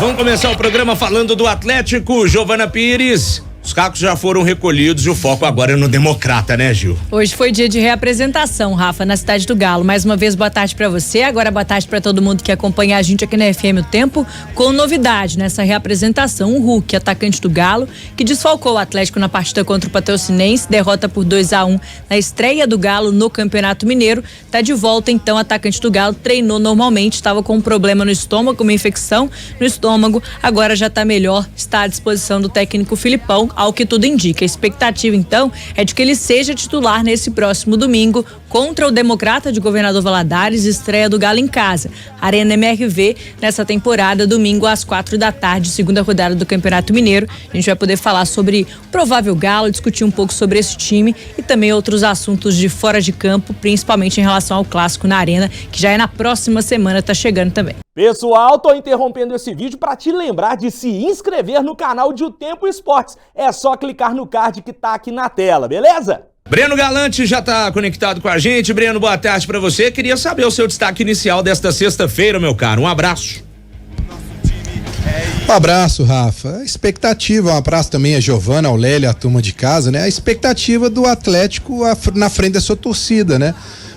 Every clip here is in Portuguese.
Vamos começar o programa falando do Atlético. Giovana Pires. Os cacos já foram recolhidos e o foco agora é no Democrata, né, Gil? Hoje foi dia de reapresentação, Rafa, na Cidade do Galo. Mais uma vez, boa tarde pra você. Agora, boa tarde pra todo mundo que acompanha a gente aqui na FM O Tempo. Com novidade nessa reapresentação, o Hulk, atacante do Galo, que desfalcou o Atlético na partida contra o Patrocinense, derrota por 2-1 na estreia do Galo no Campeonato Mineiro. Tá de volta, então, atacante do Galo, treinou normalmente, estava com um problema no estômago, uma infecção no estômago. Agora já tá melhor, está à disposição do técnico Filipão, ao que tudo indica. A expectativa, então, é de que ele seja titular nesse próximo domingo contra o Democrata de Governador Valadares, estreia do Galo em casa. Arena MRV, nessa temporada, domingo às 4h, segunda rodada do Campeonato Mineiro. A gente vai poder falar sobre o provável Galo, discutir um pouco sobre esse time e também outros assuntos de fora de campo, principalmente em relação ao clássico na Arena, que já é na próxima semana, tá chegando também. Pessoal, tô interrompendo esse vídeo para te lembrar de se inscrever no canal de O Tempo Esportes. É só clicar no card que tá aqui na tela, beleza? Breno Galante já tá conectado com a gente. Breno, boa tarde pra você. Queria saber o seu destaque inicial desta sexta-feira, meu caro. Um abraço. Um abraço, Rafa. A expectativa, um abraço também a Giovana, ao Lélio, a turma de casa, né? A expectativa do Atlético na frente da sua torcida, né?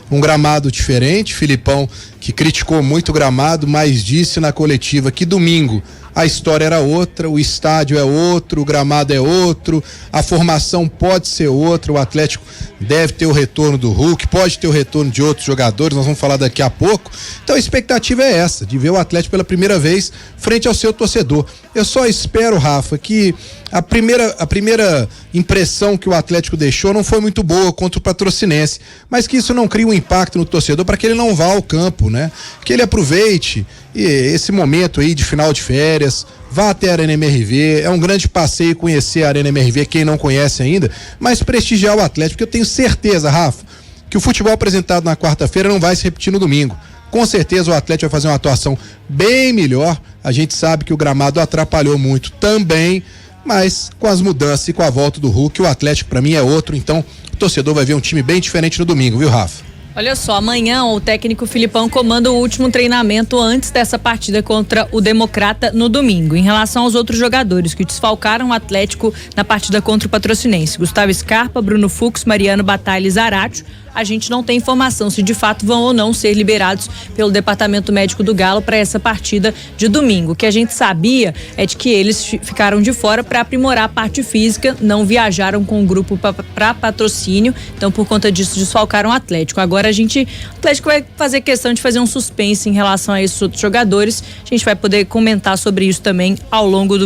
Um gramado diferente, Filipão, que criticou muito o gramado, mas disse na coletiva que domingo a história era outra, o estádio é outro, o gramado é outro, a formação pode ser outra, o Atlético deve ter o retorno do Hulk, pode ter o retorno de outros jogadores, nós vamos falar daqui a pouco. Então a expectativa é essa, de ver o Atlético pela primeira vez frente ao seu torcedor. Eu só espero, Rafa, que a primeira impressão que o Atlético deixou não foi muito boa contra o Patrocinense, mas que isso não crie um impacto no torcedor para que ele não vá ao campo, né? Que ele aproveite esse momento aí de final de férias, vá até a Arena MRV, é um grande passeio conhecer a Arena MRV, quem não conhece ainda, mas prestigiar o Atlético, porque eu tenho certeza, Rafa, que o futebol apresentado na quarta-feira não vai se repetir no domingo. Com certeza o Atlético vai fazer uma atuação bem melhor, a gente sabe que o gramado atrapalhou muito também, mas com as mudanças e com a volta do Hulk, o Atlético pra mim é outro, então o torcedor vai ver um time bem diferente no domingo, viu, Rafa? Olha só, amanhã o técnico Filipão comanda o último treinamento antes dessa partida contra o Democrata no domingo. Em relação aos outros jogadores que desfalcaram o Atlético na partida contra o Patrocinense, Gustavo Scarpa, Bruno Fux, Mariano Batalha e Zaratio, a gente não tem informação se de fato vão ou não ser liberados pelo Departamento Médico do Galo para essa partida de domingo. O que a gente sabia é de que eles ficaram de fora para aprimorar a parte física, não viajaram com o grupo para patrocínio, então por conta disso desfalcaram o Atlético. Agora o Atlético vai fazer questão de fazer um suspense em relação a esses outros jogadores. A gente vai poder comentar sobre isso também ao longo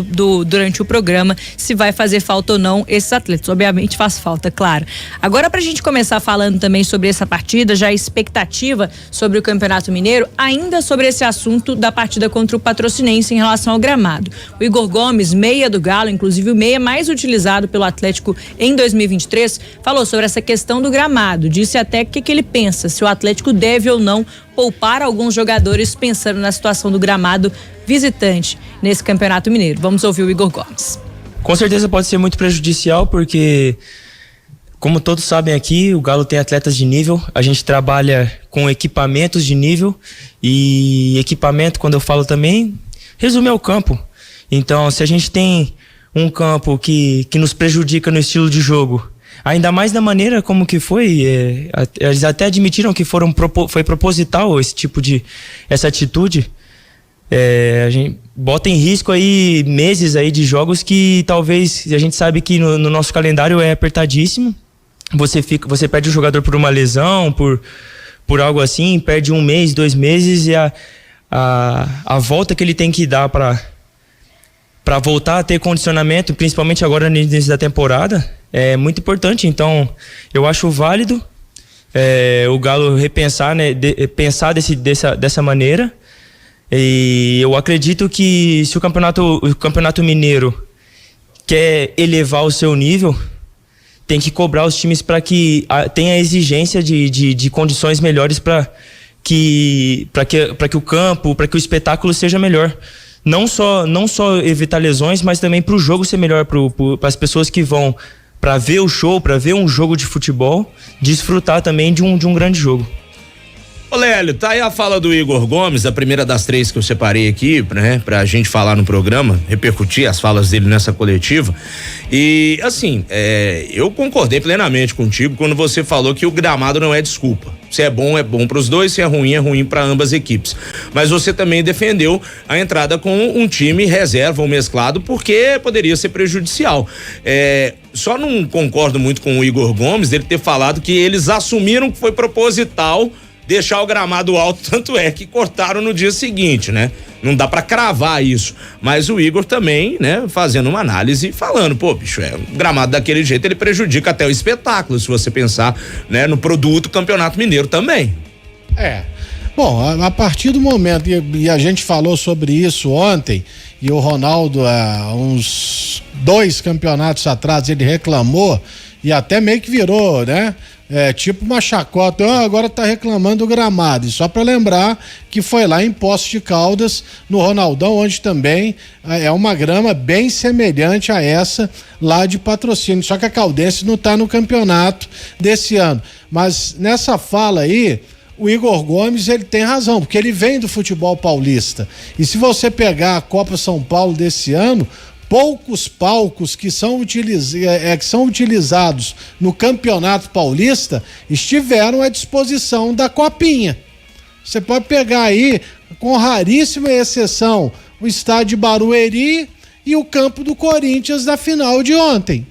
durante o programa, se vai fazer falta ou não esses atletas. Obviamente faz falta, claro. Agora, pra gente começar falando também sobre essa partida, já a expectativa sobre o Campeonato Mineiro, ainda sobre esse assunto da partida contra o Patrocinense em relação ao gramado. O Igor Gomes, meia do Galo, inclusive o meia mais utilizado pelo Atlético em 2023, falou sobre essa questão do gramado, disse até o que ele pensa, se o Atlético deve ou não poupar alguns jogadores pensando na situação do gramado visitante nesse Campeonato Mineiro. Vamos ouvir o Igor Gomes. Com certeza pode ser muito prejudicial, porque como todos sabem aqui, o Galo tem atletas de nível, a gente trabalha com equipamentos de nível, e equipamento, quando eu falo também, resume ao campo. Então, se a gente tem um campo que nos prejudica no estilo de jogo, ainda mais da maneira como que foi, eles até admitiram que foi proposital essa atitude, a gente bota em risco aí meses aí de jogos que talvez, a gente sabe que no nosso calendário é apertadíssimo. Você perde o jogador por uma lesão, por algo assim, perde 1 mês, 2 meses, e a volta que ele tem que dar para voltar a ter condicionamento, principalmente agora no início da temporada, é muito importante. Então, eu acho válido o Galo repensar, né, pensar dessa maneira. E eu acredito que se o Campeonato Mineiro quer elevar o seu nível, tem que cobrar os times para que tenha a exigência de condições melhores para que o campo, para que o espetáculo seja melhor. Não só evitar lesões, mas também para o jogo ser melhor, para as pessoas que vão para ver o show, para ver um jogo de futebol, desfrutar também de um grande jogo. Ô Lélio, tá aí a fala do Igor Gomes, a primeira das 3 que eu separei aqui, né, pra gente falar no programa, repercutir as falas dele nessa coletiva. E assim, eu concordei plenamente contigo quando você falou que o gramado não é desculpa. Se é bom pros dois, se é ruim pra ambas equipes. Mas você também defendeu a entrada com um time reserva ou mesclado, porque poderia ser prejudicial. Só não concordo muito com o Igor Gomes dele ter falado que eles assumiram que foi proposital deixar o gramado alto, tanto é que cortaram no dia seguinte, né? Não dá pra cravar isso, mas o Igor também, né, fazendo uma análise, falando, pô, bicho, um gramado daquele jeito, ele prejudica até o espetáculo, se você pensar, né, no produto Campeonato Mineiro também. Bom, a partir do momento, e a gente falou sobre isso ontem, e o Ronaldo, há uns 2 campeonatos atrás, ele reclamou, e até meio que virou, né? Tipo uma chacota, agora tá reclamando do gramado. E só para lembrar que foi lá em Poços de Caldas, no Ronaldão, onde também é uma grama bem semelhante a essa lá de Patrocínio. Só que a Caldense não tá no campeonato desse ano. Mas nessa fala aí, o Igor Gomes, ele tem razão, porque ele vem do futebol paulista. E se você pegar a Copa São Paulo desse ano, poucos palcos que são utilizados no Campeonato Paulista estiveram à disposição da Copinha. Você pode pegar aí, com raríssima exceção, o estádio Barueri e o campo do Corinthians da final de ontem.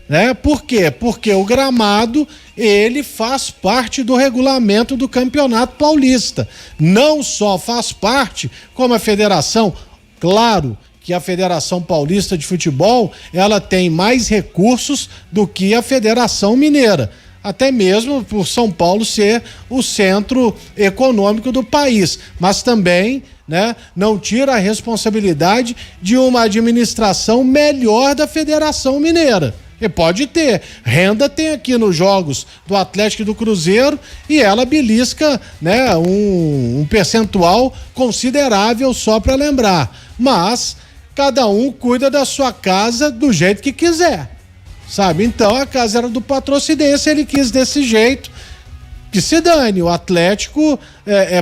Né? Por quê? Porque o gramado, ele faz parte do regulamento do Campeonato Paulista. Não só faz parte, como a federação, claro, que a Federação Paulista de Futebol, ela tem mais recursos do que a Federação Mineira, até mesmo por São Paulo ser o centro econômico do país, mas também, né, não tira a responsabilidade de uma administração melhor da Federação Mineira. E pode ter, renda tem aqui nos jogos do Atlético e do Cruzeiro e ela belisca, né, um percentual considerável, só para lembrar, mas cada um cuida da sua casa do jeito que quiser, sabe? Então a casa era do Patrocinense, ele quis desse jeito, que se dane. O Atlético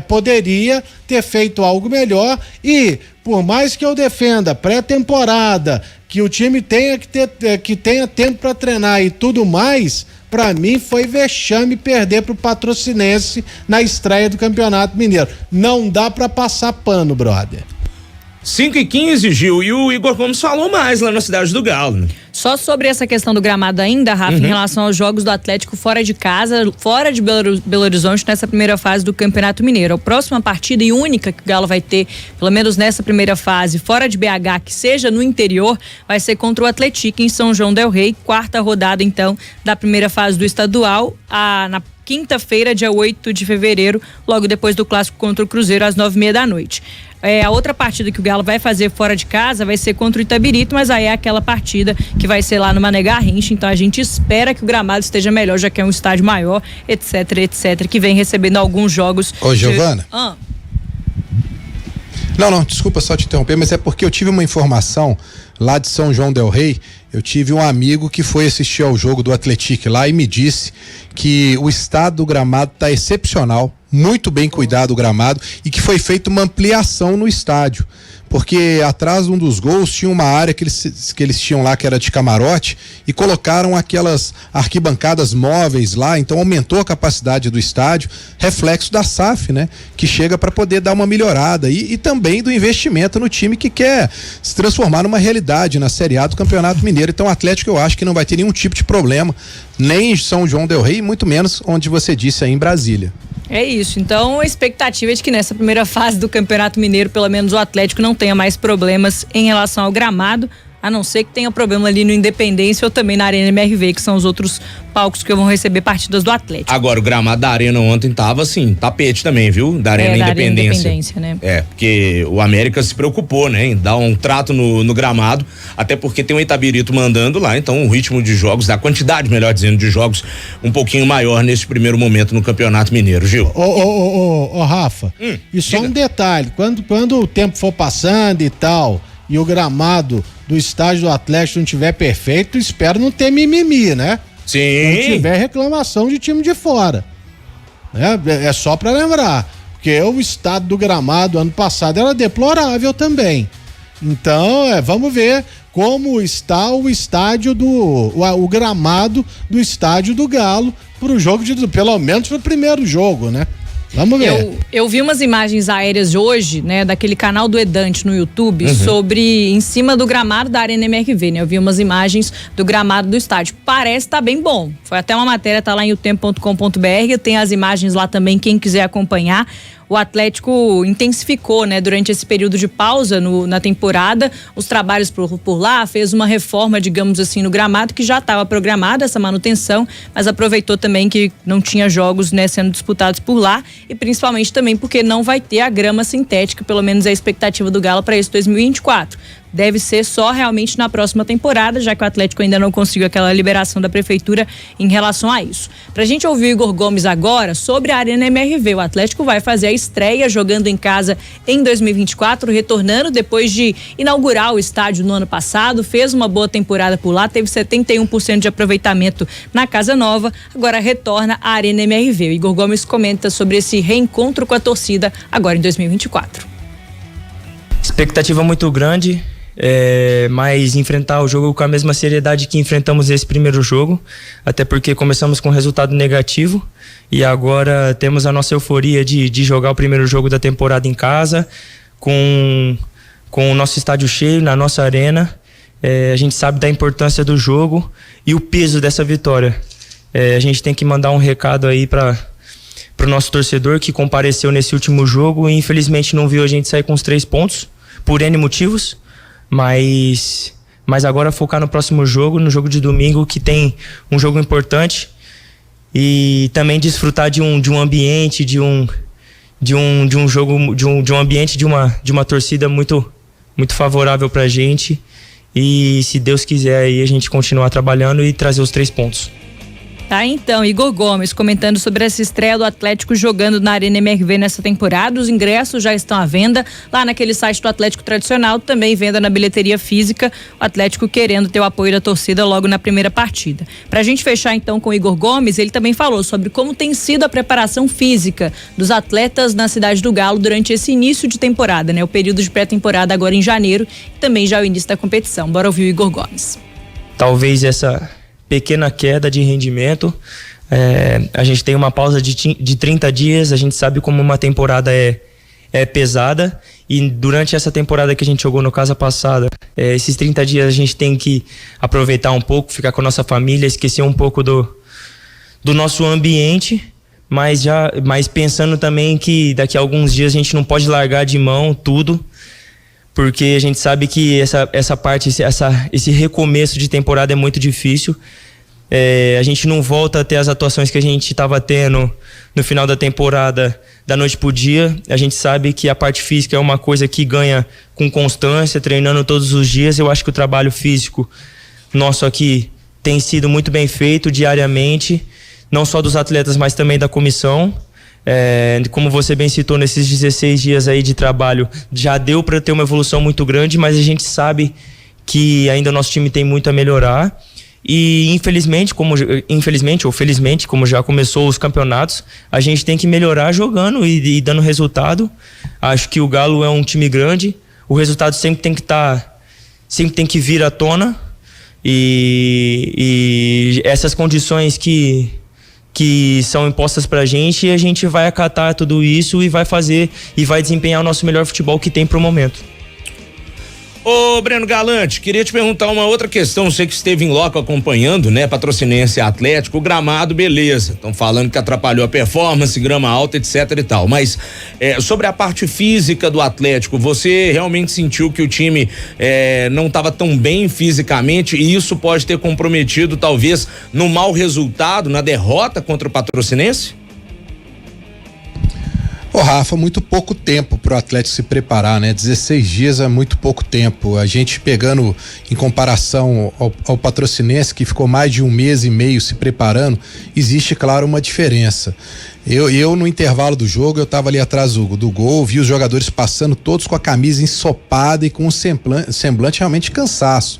poderia ter feito algo melhor e, por mais que eu defenda pré-temporada, que o time tenha que tenha tempo para treinar e tudo mais, para mim foi vexame perder pro Patrocinense na estreia do Campeonato Mineiro. Não dá para passar pano, brother. 5h15, Gil, e o Igor Gomes falou mais lá na Cidade do Galo, né? Só sobre essa questão do gramado ainda, Rafa, em relação aos jogos do Atlético fora de casa, fora de Belo Horizonte, nessa primeira fase do Campeonato Mineiro. A próxima partida e única que o Galo vai ter, pelo menos nessa primeira fase, fora de BH, que seja no interior, vai ser contra o Atlético em São João del Rei, 4ª rodada, então, da primeira fase do estadual, na quinta-feira, dia 8 de fevereiro, logo depois do clássico contra o Cruzeiro, às 9h30 da noite. A outra partida que o Galo vai fazer fora de casa vai ser contra o Itabirito, mas aí é aquela partida que vai ser lá no Mané Garrincha, então a gente espera que o gramado esteja melhor, já que é um estádio maior, etc, que vem recebendo alguns jogos. Ô, Giovana. Não, desculpa só te interromper, mas é porque eu tive uma informação lá de São João del Rei. Eu tive um amigo que foi assistir ao jogo do Atlético lá e me disse que o estado do gramado está excepcional, muito bem cuidado o gramado e que foi feita uma ampliação no estádio, porque atrás de um dos gols tinha uma área que eles tinham lá que era de camarote e colocaram aquelas arquibancadas móveis lá, então aumentou a capacidade do estádio, reflexo da SAF, né, que chega para poder dar uma melhorada e também do investimento no time que quer se transformar numa realidade na Série A do Campeonato Mineiro. Então o Atlético, eu acho que não vai ter nenhum tipo de problema, nem em São João del Rei, muito menos onde você disse aí em Brasília. É isso, então a expectativa é de que nessa primeira fase do Campeonato Mineiro, pelo menos o Atlético não tenha mais problemas em relação ao gramado, a não ser que tenha problema ali no Independência ou também na Arena MRV, que são os outros palcos que vão receber partidas do Atlético. Agora, o gramado da Arena ontem tava assim, tapete também, viu? Da Arena Independência. Né? Porque o América se preocupou, né? Em dar um trato no gramado, até porque tem um Itabirito mandando lá, então o ritmo de jogos, a quantidade, melhor dizendo, de jogos um pouquinho maior nesse primeiro momento no Campeonato Mineiro, Gil. Ô, Rafa, e só um detalhe, quando o tempo for passando e tal, e o gramado do estádio do Atlético não tiver perfeito, espero não ter mimimi, né? Sim. Não tiver reclamação de time de fora. né? É só para lembrar, porque o estado do gramado ano passado era deplorável também. Então, vamos ver como está o estádio o gramado do estádio do Galo pro jogo pelo menos pro primeiro jogo, né? Vamos ver. Eu vi umas imagens aéreas hoje, né, daquele canal do Edante no YouTube, sobre em cima do gramado da Arena MRV, né? Eu vi umas imagens do gramado do estádio. Parece estar bem bom. Foi até uma matéria, tá lá em otempo.com.br, tem as imagens lá também, quem quiser acompanhar. O Atlético intensificou, né, durante esse período de pausa na temporada, os trabalhos por lá, fez uma reforma, digamos assim, no gramado, que já estava programada essa manutenção, mas aproveitou também que não tinha jogos, né, sendo disputados por lá, e principalmente também porque não vai ter a grama sintética, pelo menos é a expectativa do Galo para esse 2024. Deve ser só realmente na próxima temporada, já que o Atlético ainda não conseguiu aquela liberação da prefeitura em relação a isso. Pra gente ouvir o Igor Gomes agora sobre a Arena MRV, o Atlético vai fazer a estreia jogando em casa em 2024, retornando depois de inaugurar o estádio no ano passado, fez uma boa temporada por lá, teve 71% de aproveitamento na Casa Nova, agora retorna à Arena MRV. O Igor Gomes comenta sobre esse reencontro com a torcida agora em 2024. Expectativa muito grande. Mas enfrentar o jogo com a mesma seriedade que enfrentamos esse primeiro jogo, até porque começamos com resultado negativo e agora temos a nossa euforia de jogar o primeiro jogo da temporada em casa, com o nosso estádio cheio, na nossa arena. A gente sabe da importância do jogo e o peso dessa vitória. A gente tem que mandar um recado aí para o nosso torcedor que compareceu nesse último jogo e infelizmente não viu a gente sair com os 3 pontos, por N motivos. Mas agora focar no próximo jogo, no jogo de domingo, que tem um jogo importante, e também desfrutar de um ambiente, de um jogo, de um ambiente, de uma torcida muito, muito favorável pra gente, e se Deus quiser aí a gente continuar trabalhando e trazer os 3 pontos. Tá, então, Igor Gomes comentando sobre essa estreia do Atlético jogando na Arena MRV nessa temporada. Os ingressos já estão à venda lá naquele site do Atlético Tradicional, também venda na bilheteria física, o Atlético querendo ter o apoio da torcida logo na primeira partida. Pra gente fechar então com o Igor Gomes, ele também falou sobre como tem sido a preparação física dos atletas na cidade do Galo durante esse início de temporada, né? O período de pré-temporada agora em janeiro e também já o início da competição. Bora ouvir o Igor Gomes. Talvez essa pequena queda de rendimento, a gente tem uma pausa de 30 dias, a gente sabe como uma temporada é pesada, e durante essa temporada que a gente jogou no casa passada, esses 30 dias a gente tem que aproveitar um pouco, ficar com a nossa família, esquecer um pouco do nosso ambiente, mas pensando também que daqui a alguns dias a gente não pode largar de mão tudo, porque a gente sabe que essa parte, esse recomeço de temporada é muito difícil. A gente não volta a ter as atuações que a gente estava tendo no final da temporada, da noite pro dia. A gente sabe que a parte física é uma coisa que ganha com constância, treinando todos os dias. Eu acho que o trabalho físico nosso aqui tem sido muito bem feito diariamente, não só dos atletas, mas também da comissão. Como você bem citou, nesses 16 dias aí de trabalho já deu para ter uma evolução muito grande, mas a gente sabe que ainda o nosso time tem muito a melhorar e infelizmente ou felizmente, como já começou os campeonatos, a gente tem que melhorar jogando e dando resultado. Acho que o Galo é um time grande, o resultado sempre tem que vir à tona, e essas condições que são impostas pra gente, e a gente vai acatar tudo isso e vai fazer e vai desempenhar o nosso melhor futebol que tem pro momento. Ô Breno Galante, queria te perguntar uma outra questão, você que esteve em loco acompanhando, né, Patrocinense Atlético, o gramado, beleza, estão falando que atrapalhou a performance, grama alta, etc e tal, mas sobre a parte física do Atlético, você realmente sentiu que o time não estava tão bem fisicamente e isso pode ter comprometido talvez no mau resultado, na derrota contra o Patrocinense? Ô Rafa, muito pouco tempo pro Atlético se preparar, né? 16 dias é muito pouco tempo. A gente pegando em comparação ao Patrocinense, que ficou mais de 1 mês e meio se preparando, existe, claro, uma diferença. Eu no intervalo do jogo, eu tava ali atrás do gol, vi os jogadores passando todos com a camisa ensopada e com um semblante realmente cansaço.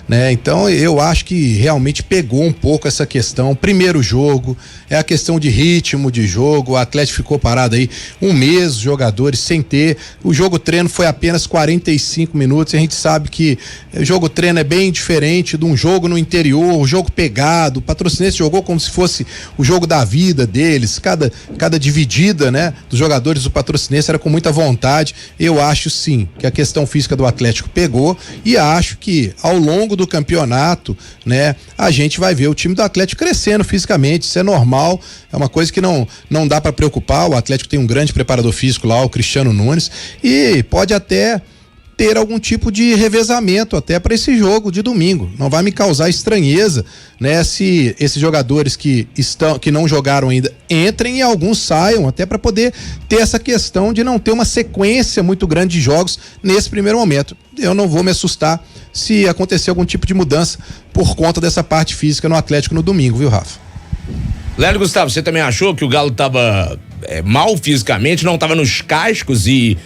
né? Então eu acho que realmente pegou um pouco essa questão. Primeiro jogo, é a questão de ritmo de jogo, o Atlético ficou parado aí um mês, os jogadores sem ter, o jogo treino foi apenas 45 minutos, e a gente sabe que o jogo treino é bem diferente de um jogo no interior, o jogo pegado, o Patrocinense jogou como se fosse o jogo da vida deles, cada dividida, né, dos jogadores do Patrocinense era com muita vontade. Eu acho sim que a questão física do Atlético pegou, e acho que ao longo do campeonato, né, a gente vai ver o time do Atlético crescendo fisicamente, isso é normal, é uma coisa que não dá para preocupar. O Atlético tem um grande preparador físico lá, o Cristiano Nunes, e pode até ter algum tipo de revezamento até para esse jogo de domingo. Não vai me causar estranheza, né, se esses jogadores que não jogaram ainda entrem e alguns saiam, até para poder ter essa questão de não ter uma sequência muito grande de jogos nesse primeiro momento. Eu não vou me assustar se acontecer algum tipo de mudança por conta dessa parte física no Atlético no domingo, viu, Rafa? Lélio Gustavo, você também achou que o Galo tava mal fisicamente, não tava nos cascos? E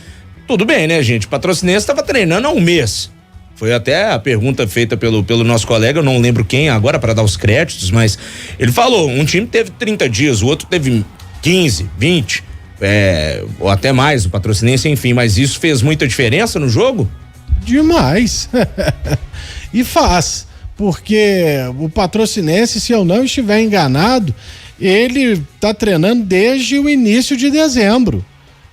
tudo bem, né, gente? O Patrocinense estava treinando há um mês. Foi até a pergunta feita pelo nosso colega, eu não lembro quem agora para dar os créditos, mas ele falou, um time teve 30 dias, o outro teve 15, 20, ou até mais, o Patrocinense, enfim, mas isso fez muita diferença no jogo? Demais. E faz, porque o Patrocinense, se eu não estiver enganado, ele tá treinando desde o início de dezembro.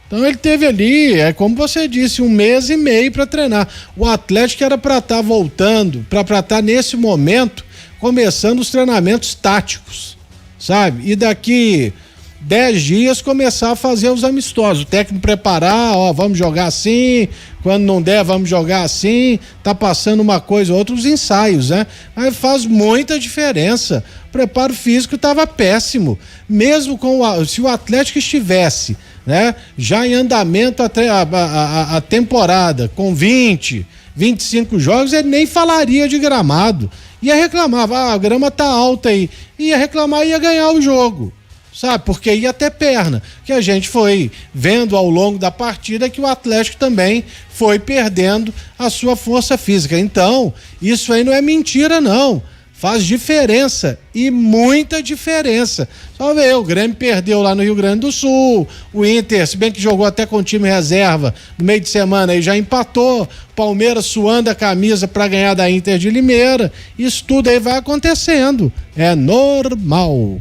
Então ele teve ali, como você disse, 1 mês e meio para treinar. O Atlético era para estar voltando, para estar nesse momento começando os treinamentos táticos, sabe? E daqui 10 dias começar a fazer os amistosos, o técnico preparar, vamos jogar assim, quando não der vamos jogar assim, tá passando uma coisa ou outra, os ensaios, né? Mas faz muita diferença. O preparo físico estava péssimo, mesmo se o Atlético estivesse, né, já em andamento a temporada com 20, 25 jogos, ele nem falaria de gramado, ia reclamar, a grama tá alta aí, ia reclamar e ia ganhar o jogo, sabe, porque ia ter perna, que a gente foi vendo ao longo da partida que o Atlético também foi perdendo a sua força física. Então isso aí não é mentira não, faz diferença, e muita diferença. Só ver, o Grêmio perdeu lá no Rio Grande do Sul, o Inter, se bem que jogou até com time reserva no meio de semana, aí já empatou, Palmeiras suando a camisa para ganhar da Inter de Limeira. Isso tudo aí vai acontecendo, é normal.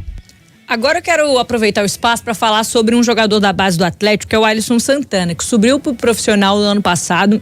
Agora eu quero aproveitar o espaço para falar sobre um jogador da base do Atlético, que é o Alisson Santana, que subiu pro profissional no ano passado,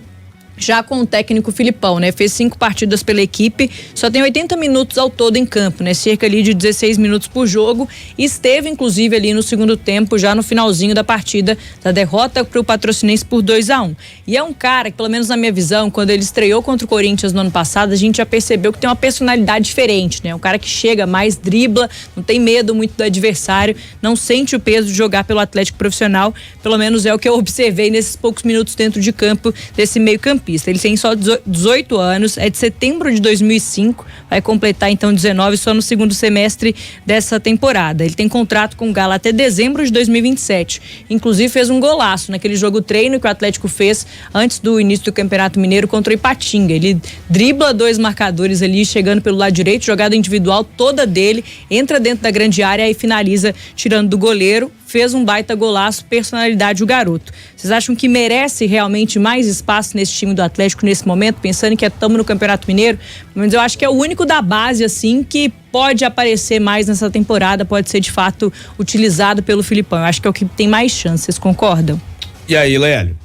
já com o técnico Filipão, né? Fez 5 partidas pela equipe, só tem 80 minutos ao todo em campo, né? Cerca ali de 16 minutos por jogo, e esteve inclusive ali no segundo tempo, já no finalzinho da partida, da derrota pro Patrocinense por 2-1. E é um cara que, pelo menos na minha visão, quando ele estreou contra o Corinthians no ano passado, a gente já percebeu que tem uma personalidade diferente, né? Um cara que chega mais, dribla, não tem medo muito do adversário, não sente o peso de jogar pelo Atlético profissional, pelo menos é o que eu observei nesses poucos minutos dentro de campo desse meio-campista. Ele tem só 18 anos, é de setembro de 2005, vai completar então 19 só no segundo semestre dessa temporada. Ele tem contrato com o Galo até dezembro de 2027. Inclusive fez um golaço naquele jogo treino que o Atlético fez antes do início do Campeonato Mineiro contra o Ipatinga. Ele dribla 2 marcadores ali, chegando pelo lado direito, jogada individual toda dele, entra dentro da grande área e finaliza tirando do goleiro. Fez um baita golaço, personalidade o garoto. Vocês acham que merece realmente mais espaço nesse time do Atlético nesse momento, pensando que estamos no Campeonato Mineiro? Mas eu acho que é o único da base, assim, que pode aparecer mais nessa temporada, pode ser de fato utilizado pelo Filipão. Eu acho que é o que tem mais chance, vocês concordam? E aí, Lélio?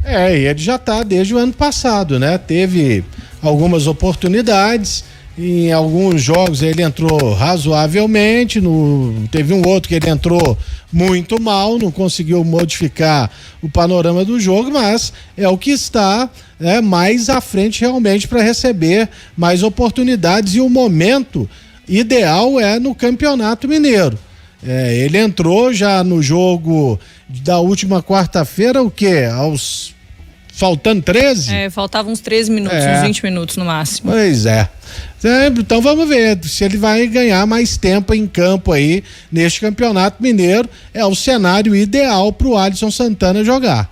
Ele já tá desde o ano passado, né? Teve algumas oportunidades. Em alguns jogos ele entrou razoavelmente, teve um outro que ele entrou muito mal, não conseguiu modificar o panorama do jogo, mas é o que está mais à frente realmente para receber mais oportunidades, e o momento ideal é no Campeonato Mineiro. Ele entrou já no jogo da última quarta-feira, faltando 13? Faltavam uns 13 minutos, uns 20 minutos no máximo. Pois é. Então vamos ver se ele vai ganhar mais tempo em campo aí neste Campeonato Mineiro. É o cenário ideal pro Alisson Santana jogar.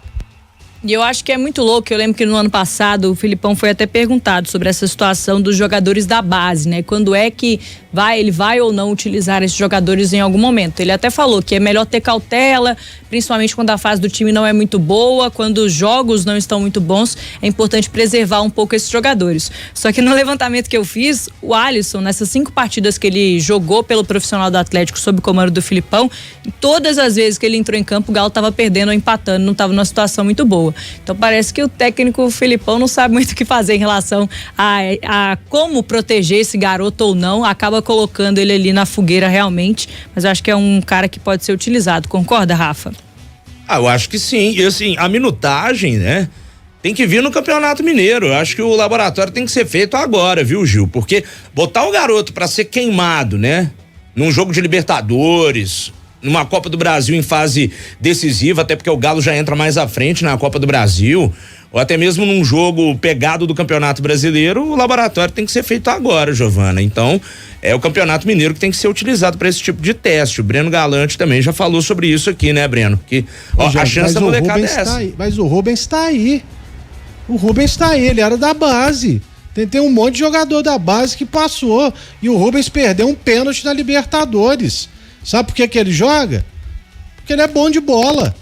E eu acho que é muito louco. Eu lembro que no ano passado o Filipão foi até perguntado sobre essa situação dos jogadores da base, né? Quando é que ele vai ou não utilizar esses jogadores em algum momento. Ele até falou que é melhor ter cautela, principalmente quando a fase do time não é muito boa, quando os jogos não estão muito bons, é importante preservar um pouco esses jogadores. Só que no levantamento que eu fiz, o Alisson, nessas 5 partidas que ele jogou pelo profissional do Atlético sob o comando do Filipão, todas as vezes que ele entrou em campo, o Galo estava perdendo ou empatando, não estava numa situação muito boa. Então parece que o técnico Filipão não sabe muito o que fazer em relação a como proteger esse garoto ou não, acaba colocando ele ali na fogueira realmente, mas eu acho que é um cara que pode ser utilizado. Concorda, Rafa? Eu acho que sim. E assim, a minutagem, né? Tem que vir no Campeonato Mineiro. Eu acho que o laboratório tem que ser feito agora, viu, Gil? Porque botar o garoto pra ser queimado, né? Num jogo de Libertadores, numa Copa do Brasil em fase decisiva, até porque o Galo já entra mais à frente na Copa do Brasil, ou até mesmo num jogo pegado do Campeonato Brasileiro, o laboratório tem que ser feito agora, Giovana. Então, é o Campeonato Mineiro que tem que ser utilizado para esse tipo de teste. O Breno Galante também já falou sobre isso aqui, né, Breno? Que a chance da molecada é essa. Mas o Rubens está aí. O Rubens está aí, ele era da base. Tem um monte de jogador da base que passou. E o Rubens perdeu um pênalti na Libertadores. Sabe por que ele joga? Porque ele é bom de bola.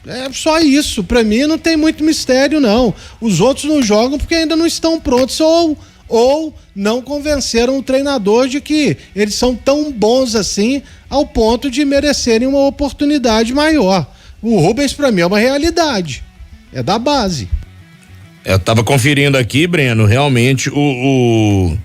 É só isso. Pra mim não tem muito mistério, não. Os outros não jogam porque ainda não estão prontos ou não convenceram o treinador de que eles são tão bons assim ao ponto de merecerem uma oportunidade maior. O Rubens pra mim é uma realidade. É da base. Eu tava conferindo aqui, Breno, realmente o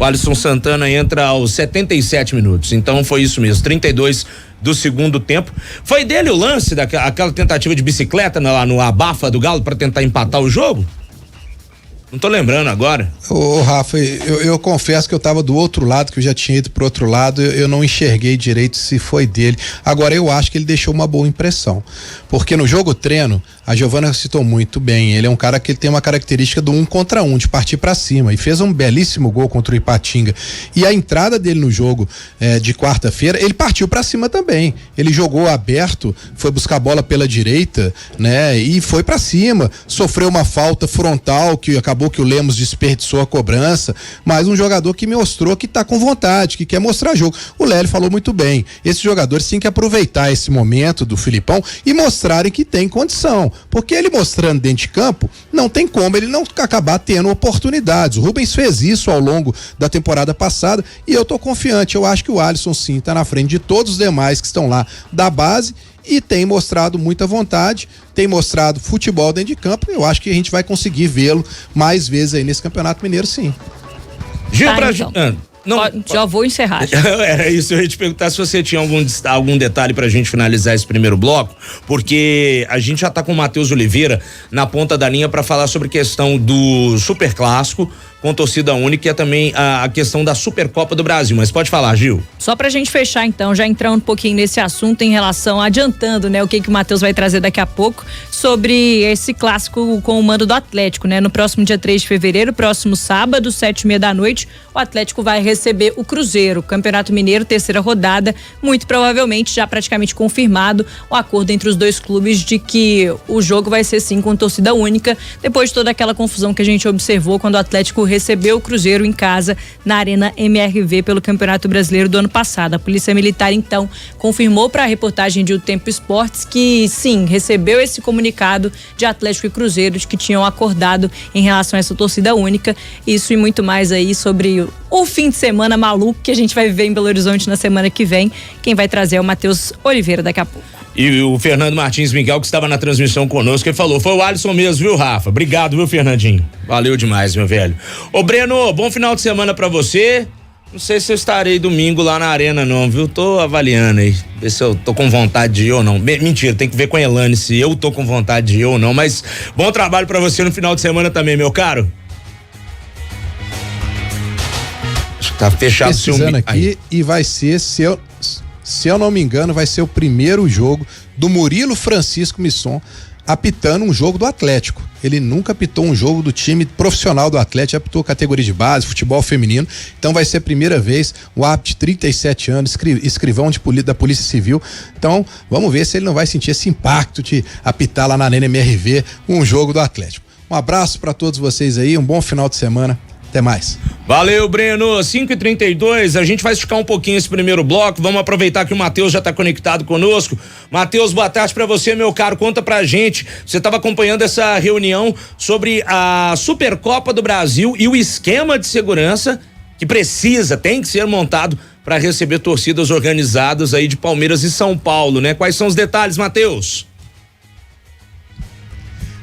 Alisson Santana entra aos 77 minutos, então foi isso mesmo, 32 do segundo tempo. Foi dele o lance daquela tentativa de bicicleta lá no abafa do Galo para tentar empatar o jogo? Não tô lembrando agora. Ô Rafa, eu confesso que eu tava do outro lado, que eu já tinha ido pro outro lado, eu não enxerguei direito se foi dele. Agora eu acho que ele deixou uma boa impressão, porque no jogo treino, a Giovana citou muito bem, ele é um cara que tem uma característica do 1 contra 1, de partir pra cima, e fez um belíssimo gol contra o Ipatinga. E a entrada dele no jogo de quarta-feira, ele partiu pra cima também, ele jogou aberto, foi buscar a bola pela direita, né, e foi pra cima, sofreu uma falta frontal que acabou que o Lemos desperdiçou a cobrança, mas um jogador que mostrou que tá com vontade, que quer mostrar jogo. O Lélio falou muito bem, esses jogadores têm que aproveitar esse momento do Filipão e mostrarem que tem condição, porque ele mostrando dentro de campo, não tem como ele não acabar tendo oportunidades. O Rubens fez isso ao longo da temporada passada e eu tô confiante, eu acho que o Alisson sim tá na frente de todos os demais que estão lá da base e tem mostrado muita vontade, tem mostrado futebol dentro de campo. Eu acho que a gente vai conseguir vê-lo mais vezes aí nesse Campeonato Mineiro, sim. Gil, então. Já vou encerrar. Era isso, eu ia te perguntar se você tinha algum detalhe pra gente finalizar esse primeiro bloco, porque a gente já tá com o Matheus Oliveira na ponta da linha pra falar sobre a questão do Super Clássico com torcida única e também a questão da Supercopa do Brasil, mas pode falar, Gil. Só pra gente fechar então, já entrando um pouquinho nesse assunto em relação, adiantando, né, o que o Matheus vai trazer daqui a pouco sobre esse clássico com o mando do Atlético, né, no próximo dia 3 de fevereiro, próximo sábado, 7h30 da noite, o Atlético vai receber o Cruzeiro, Campeonato Mineiro, terceira rodada, muito provavelmente já praticamente confirmado o acordo entre os dois clubes de que o jogo vai ser sim com torcida única, depois de toda aquela confusão que a gente observou quando o Atlético recebeu o Cruzeiro em casa na Arena MRV pelo Campeonato Brasileiro do ano passado. A Polícia Militar então confirmou para a reportagem de O Tempo Esportes que sim, recebeu esse comunicado de Atlético e Cruzeiro de que tinham acordado em relação a essa torcida única. Isso e muito mais aí sobre o fim de semana maluco que a gente vai viver em Belo Horizonte na semana que vem. Quem vai trazer é o Matheus Oliveira daqui a pouco. E o Fernando Martins Miguel, que estava na transmissão conosco, ele falou, foi o Alisson mesmo, viu, Rafa? Obrigado, viu, Fernandinho? Valeu demais, meu velho. Ô, Breno, bom final de semana pra você. Não sei se eu estarei domingo lá na arena não, viu? Tô avaliando aí, ver se eu tô com vontade de ir ou não. Mentira, tem que ver com a Elane se eu tô com vontade de ir ou não, mas bom trabalho pra você no final de semana também, meu caro. Acho que tá fechado. Pesquisando aqui e vai ser, se eu não me engano, vai ser o primeiro jogo do Murilo Francisco Misson apitando um jogo do Atlético. Ele nunca apitou um jogo do time profissional do Atlético, apitou categoria de base, futebol feminino. Então vai ser a primeira vez, o árbitro de 37 anos, escrivão da Polícia Civil. Então vamos ver se ele não vai sentir esse impacto de apitar lá na NMRV um jogo do Atlético. Um abraço para todos vocês aí, um bom final de semana. Até mais. Valeu, Breno. 5h32, a gente vai esticar um pouquinho esse primeiro bloco. Vamos aproveitar que o Matheus já está conectado conosco. Matheus, boa tarde para você, meu caro. Conta pra gente. Você estava acompanhando essa reunião sobre a Supercopa do Brasil e o esquema de segurança que tem que ser montado para receber torcidas organizadas aí de Palmeiras e São Paulo, né? Quais são os detalhes, Matheus?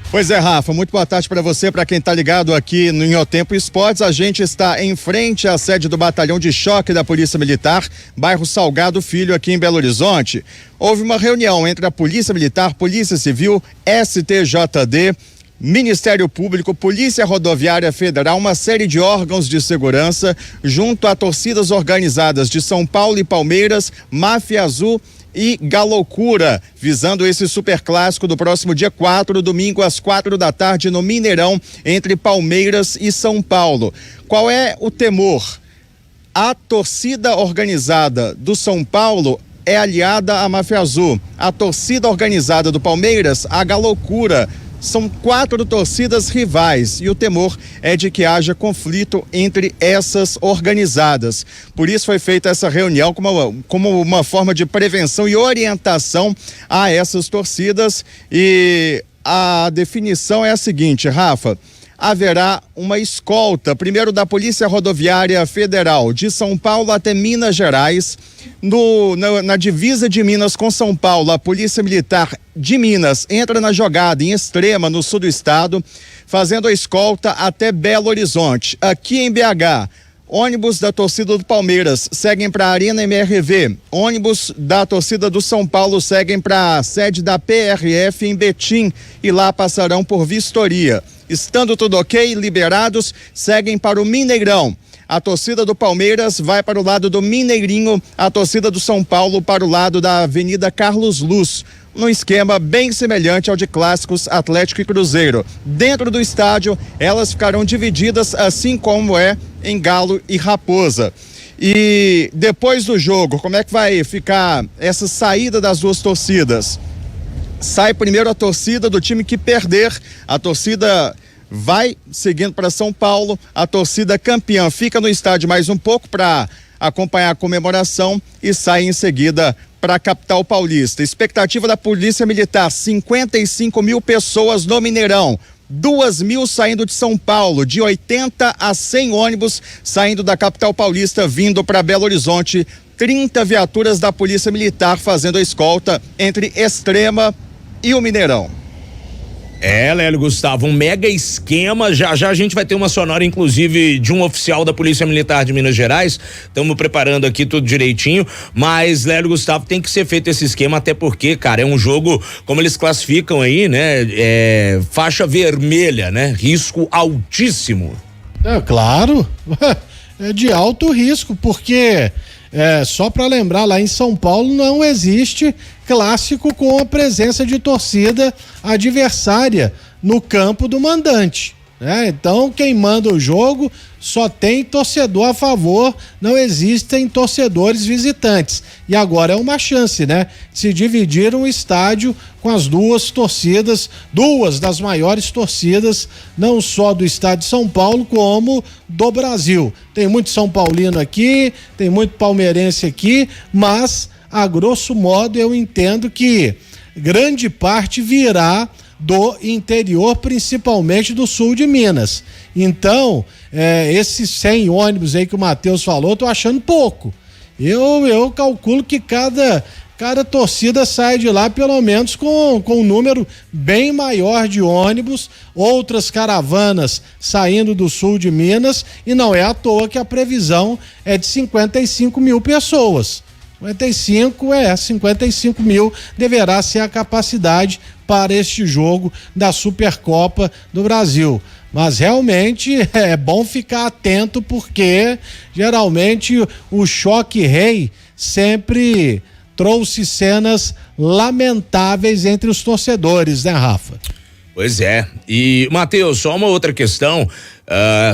Pois é, Rafa, muito boa tarde para você, para quem tá ligado aqui no Em O Tempo Esportes. A gente está em frente à sede do Batalhão de Choque da Polícia Militar, bairro Salgado Filho, aqui em Belo Horizonte. Houve uma reunião entre a Polícia Militar, Polícia Civil, STJD, Ministério Público, Polícia Rodoviária Federal, uma série de órgãos de segurança, junto a torcidas organizadas de São Paulo e Palmeiras, Máfia Azul e Galoucura, visando esse superclássico do próximo dia 4, domingo às 4h no Mineirão, entre Palmeiras e São Paulo. Qual é o temor? A torcida organizada do São Paulo é aliada à Máfia Azul. A torcida organizada do Palmeiras, a Galoucura. São 4 torcidas rivais e o temor é de que haja conflito entre essas organizadas. Por isso foi feita essa reunião como uma forma de prevenção e orientação a essas torcidas. E a definição é a seguinte, Rafa: haverá uma escolta, primeiro da Polícia Rodoviária Federal de São Paulo até Minas Gerais. Na divisa de Minas com São Paulo, a Polícia Militar de Minas entra na jogada em Extrema, no sul do estado, fazendo a escolta até Belo Horizonte. Aqui em BH, ônibus da torcida do Palmeiras seguem para a Arena MRV, ônibus da torcida do São Paulo seguem para a sede da PRF em Betim e lá passarão por vistoria. Estando tudo ok, liberados, seguem para o Mineirão. A torcida do Palmeiras vai para o lado do Mineirinho, a torcida do São Paulo para o lado da Avenida Carlos Luz, num esquema bem semelhante ao de clássicos Atlético e Cruzeiro. Dentro do estádio, elas ficarão divididas assim como é em Galo e Raposa. E depois do jogo, como é que vai ficar essa saída das duas torcidas? Sai primeiro a torcida do time que perder, a torcida vai seguindo para São Paulo, a torcida campeã fica no estádio mais um pouco para acompanhar a comemoração e sai em seguida para a capital paulista. Expectativa da Polícia Militar: 55 mil pessoas no Mineirão, 2.000 saindo de São Paulo, de 80 a 100 ônibus saindo da capital paulista vindo para Belo Horizonte, 30 viaturas da Polícia Militar fazendo a escolta entre Extrema e o Mineirão. Lélio Gustavo, um mega esquema. Já a gente vai ter uma sonora, inclusive, de um oficial da Polícia Militar de Minas Gerais. Estamos preparando aqui tudo direitinho, mas, Lélio Gustavo, tem que ser feito esse esquema, até porque, cara, é um jogo, como eles classificam aí, né? Faixa vermelha, né? Risco altíssimo. Claro, é de alto risco, porque só para lembrar, lá em São Paulo não existe clássico com a presença de torcida adversária no campo do mandante, né? Então quem manda o jogo só tem torcedor a favor, não existem torcedores visitantes. E agora é uma chance, né? Se dividir um estádio com as duas torcidas, duas das maiores torcidas, não só do estado de São Paulo, como do Brasil. Tem muito São Paulino aqui, tem muito palmeirense aqui, mas a grosso modo eu entendo que grande parte virá do interior, principalmente do sul de Minas. Então, esses 100 ônibus aí que o Matheus falou, eu tô achando pouco. Eu calculo que cada torcida sai de lá pelo menos com um número bem maior de ônibus, outras caravanas saindo do sul de Minas, e não é à toa que a previsão é de 55 mil pessoas. 55 mil deverá ser a capacidade para este jogo da Supercopa do Brasil. Mas realmente é bom ficar atento, porque geralmente o choque rei sempre trouxe cenas lamentáveis entre os torcedores, né, Rafa? Pois é. E, Matheus, só uma outra questão.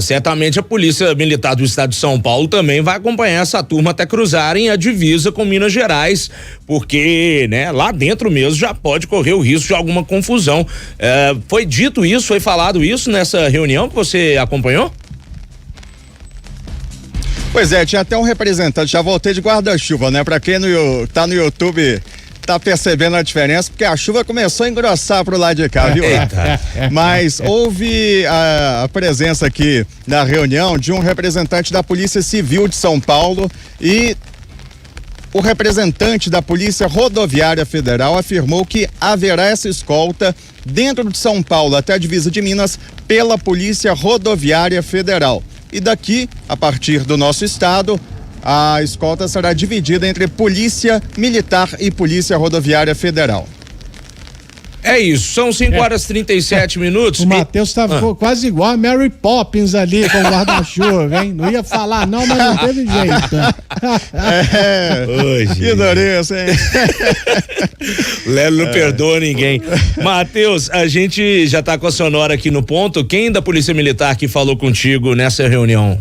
Certamente a Polícia Militar do Estado de São Paulo também vai acompanhar essa turma até cruzarem a divisa com Minas Gerais, porque, né, lá dentro mesmo já pode correr o risco de alguma confusão. Foi dito isso, foi falado isso nessa reunião que você acompanhou? Pois é, tinha até um representante, já voltei de guarda-chuva, né? Pra quem tá no YouTube tá percebendo a diferença, porque a chuva começou a engrossar pro lado de cá, viu? Mas houve a presença aqui na reunião de um representante da Polícia Civil de São Paulo e o representante da Polícia Rodoviária Federal afirmou que haverá essa escolta dentro de São Paulo até a divisa de Minas pela Polícia Rodoviária Federal. E daqui, a partir do nosso estado, a escolta será dividida entre Polícia Militar e Polícia Rodoviária Federal. É isso, são 5h37. O Matheus ficou quase igual a Mary Poppins ali com o guarda-chuva, hein? Não ia falar não, mas não teve jeito. Que dureza, hein? Lelo não perdoa ninguém. Matheus, a gente já tá com a sonora aqui no ponto. Quem da Polícia Militar que falou contigo nessa reunião?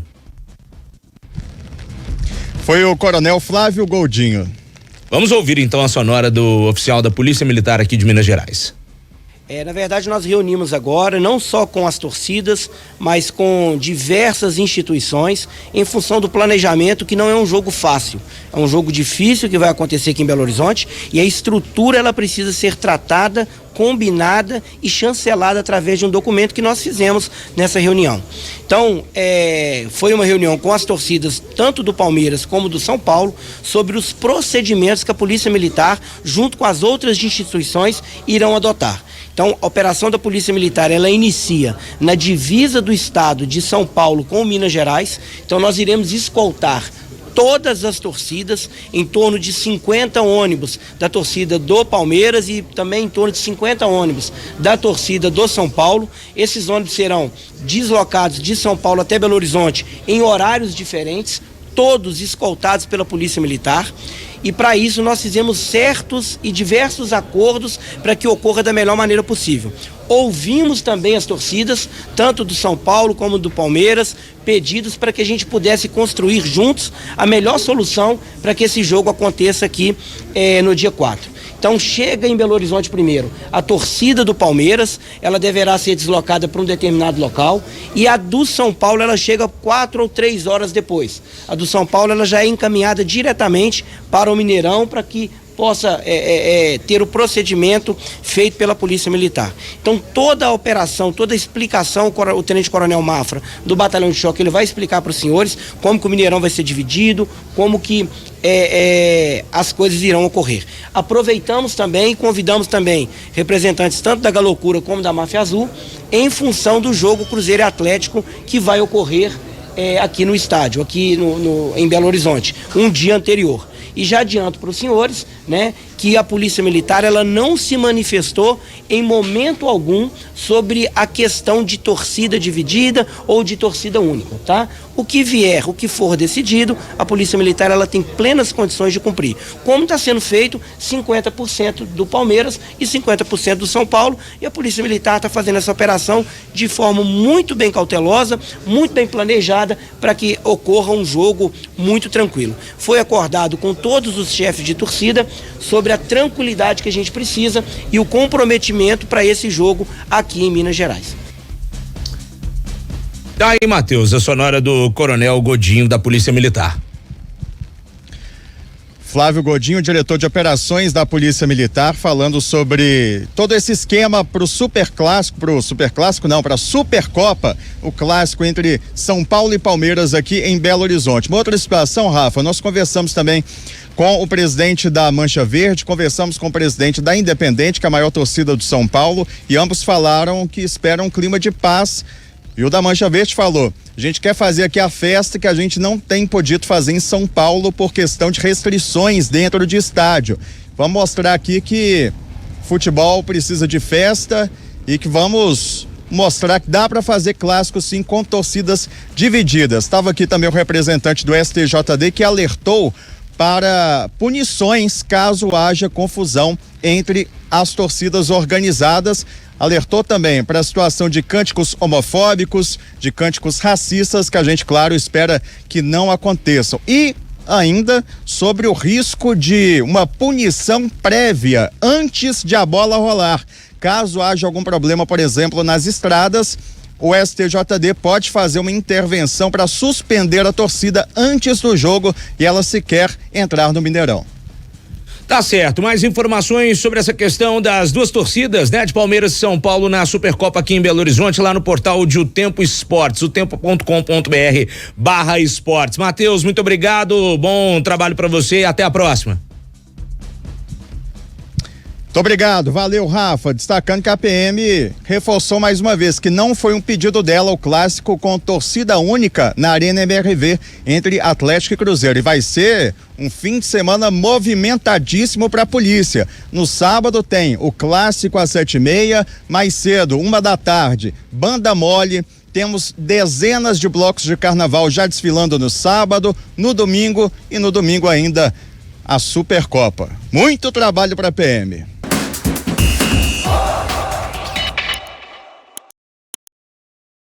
Foi o Coronel Flávio Goldinho. Vamos ouvir então a sonora do oficial da Polícia Militar aqui de Minas Gerais. Na verdade, nós reunimos agora, não só com as torcidas, mas com diversas instituições, em função do planejamento, que não é um jogo fácil. É um jogo difícil que vai acontecer aqui em Belo Horizonte, e a estrutura ela precisa ser tratada, combinada e chancelada através de um documento que nós fizemos nessa reunião. Então, foi uma reunião com as torcidas, tanto do Palmeiras como do São Paulo, sobre os procedimentos que a Polícia Militar, junto com as outras instituições, irão adotar. Então, a operação da Polícia Militar, ela inicia na divisa do estado de São Paulo com Minas Gerais. Então, nós iremos escoltar todas as torcidas, em torno de 50 ônibus da torcida do Palmeiras e também em torno de 50 ônibus da torcida do São Paulo. Esses ônibus serão deslocados de São Paulo até Belo Horizonte em horários diferentes, todos escoltados pela Polícia Militar. E para isso nós fizemos certos e diversos acordos para que ocorra da melhor maneira possível. Ouvimos também as torcidas, tanto do São Paulo como do Palmeiras, pedidos para que a gente pudesse construir juntos a melhor solução para que esse jogo aconteça aqui no dia 4. Então chega em Belo Horizonte primeiro a torcida do Palmeiras, ela deverá ser deslocada para um determinado local, e a do São Paulo ela chega 4 ou 3 horas depois. A do São Paulo ela já é encaminhada diretamente para o Mineirão para que possa ter o procedimento feito pela Polícia Militar. Então toda a operação, toda a explicação, o Tenente Coronel Mafra do Batalhão de Choque, ele vai explicar para os senhores como que o Mineirão vai ser dividido, como que as coisas irão ocorrer. Aproveitamos também e convidamos também representantes tanto da Galocura como da Máfia Azul em função do jogo Cruzeiro e Atlético que vai ocorrer aqui no estádio, aqui em Belo Horizonte, um dia anterior. E já adianto para os senhores, né, que a Polícia Militar ela não se manifestou em momento algum sobre a questão de torcida dividida ou de torcida única, tá? O que vier, o que for decidido, a Polícia Militar ela tem plenas condições de cumprir. Como está sendo feito 50% do Palmeiras e 50% do São Paulo, e a Polícia Militar está fazendo essa operação de forma muito bem cautelosa, muito bem planejada, para que ocorra um jogo muito tranquilo. Foi acordado com todos os chefes de torcida sobre a tranquilidade que a gente precisa e o comprometimento para esse jogo aqui em Minas Gerais. Tá aí, Matheus, a sonora do Coronel Godinho da Polícia Militar. Flávio Godinho, diretor de operações da Polícia Militar, falando sobre todo esse esquema para a Supercopa, o clássico entre São Paulo e Palmeiras aqui em Belo Horizonte. Uma outra situação, Rafa, nós conversamos também com o presidente da Mancha Verde, conversamos com o presidente da Independente, que é a maior torcida do São Paulo, e ambos falaram que esperam um clima de paz. E o da Mancha Verde falou: a gente quer fazer aqui a festa que a gente não tem podido fazer em São Paulo por questão de restrições dentro de estádio. Vamos mostrar aqui que futebol precisa de festa e que vamos mostrar que dá para fazer clássico sim com torcidas divididas. Estava aqui também o representante do STJD que alertou para punições caso haja confusão entre as torcidas organizadas. Alertou também para a situação de cânticos homofóbicos, de cânticos racistas, que a gente, claro, espera que não aconteçam. E ainda sobre o risco de uma punição prévia antes de a bola rolar. Caso haja algum problema, por exemplo, nas estradas, o STJD pode fazer uma intervenção para suspender a torcida antes do jogo e ela sequer entrar no Mineirão. Tá certo, mais informações sobre essa questão das duas torcidas, né? De Palmeiras e São Paulo na Supercopa aqui em Belo Horizonte, lá no portal de O Tempo Esportes, otempo.com.br/esportes. Matheus, muito obrigado, bom trabalho para você e até a próxima. Muito obrigado, valeu, Rafa. Destacando que a PM reforçou mais uma vez que não foi um pedido dela o clássico com torcida única na Arena MRV entre Atlético e Cruzeiro. E vai ser um fim de semana movimentadíssimo para a polícia. No sábado tem o clássico às 7h30, mais cedo, 13h, Banda Mole. Temos dezenas de blocos de carnaval já desfilando no sábado, no domingo e no domingo ainda a Supercopa. Muito trabalho para a PM.